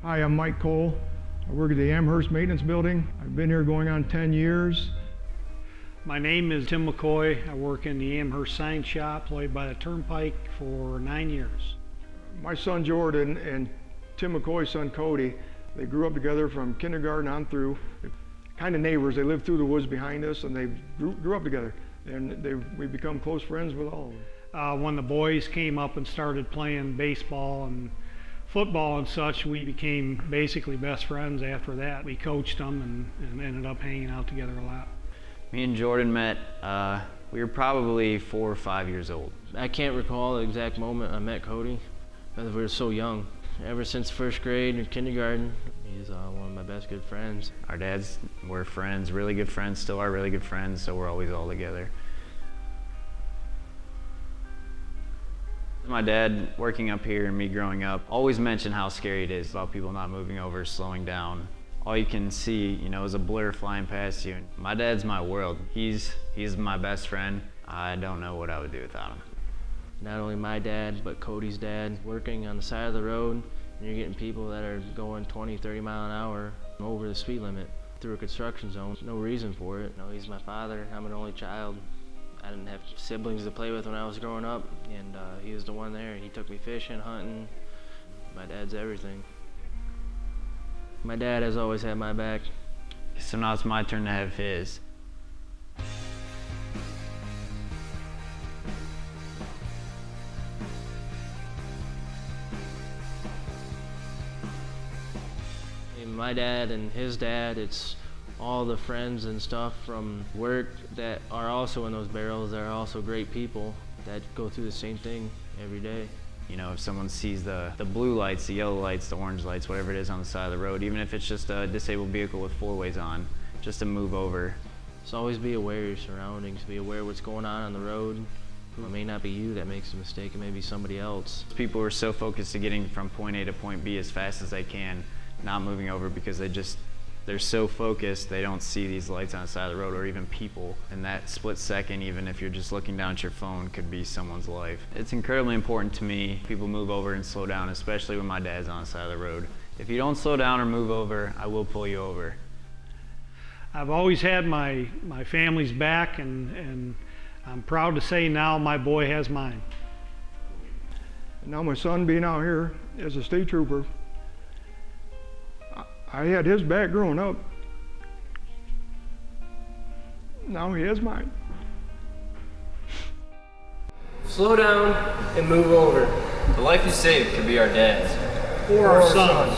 Hi, I'm Mike Cole. I work at the Amherst Maintenance Building. I've been here going on 10 years. My name is Tim McCoy. I work in the Amherst sign shop, employed by the Turnpike for 9 years. My son Jordan and Tim McCoy's son Cody, they grew up together from kindergarten on through. They're kind of neighbors. They lived through the woods behind us, and they grew up together. And we've become close friends with all of them. When the boys came up and started playing baseball and football and such, we became basically best friends after that. We coached them and ended up hanging out together a lot. Me and Jordan met, we were probably 4 or 5 years old. I can't recall the exact moment I met Cody, because we were so young. Ever since first grade and kindergarten, he's one of my best good friends. Our dads were friends, really good friends, still are really good friends, so we're always all together. My dad, working up here and me growing up, always mentioned how scary it is about people not moving over, slowing down. All you can see, is a blur flying past you. My dad's my world. He's my best friend. I don't know what I would do without him. Not only my dad, but Cody's dad, working on the side of the road, and you're getting people that are going 20, 30 mile an hour over the speed limit through a construction zone. No reason for it. He's my father. I'm an only child. I didn't have siblings to play with when I was growing up, and he was the one there. He took me fishing, hunting. My dad's everything. My dad has always had my back. So now it's my turn to have his. My dad and his dad, it's all the friends and stuff from work that are also in those barrels. They're also great people that go through the same thing every day. If someone sees the blue lights, the yellow lights, the orange lights, whatever it is on the side of the road, even if it's just a disabled vehicle with 4-ways on, just to move over. So always be aware of your surroundings, be aware of what's going on the road. It may not be you that makes a mistake, it may be somebody else. People are so focused to getting from point A to point B as fast as they can, not moving over because they're so focused they don't see these lights on the side of the road or even people. And that split second, even if you're just looking down at your phone, could be someone's life. It's incredibly important to me people move over and slow down, especially when my dad's on the side of the road. If you don't slow down or move over, I will pull you over. I've always had my family's back, and I'm proud to say now my boy has mine. And now my son being out here as a state trooper, I had his back growing up. Now he has mine. Slow down and move over. The life you saved could be our dad's. Or our sons.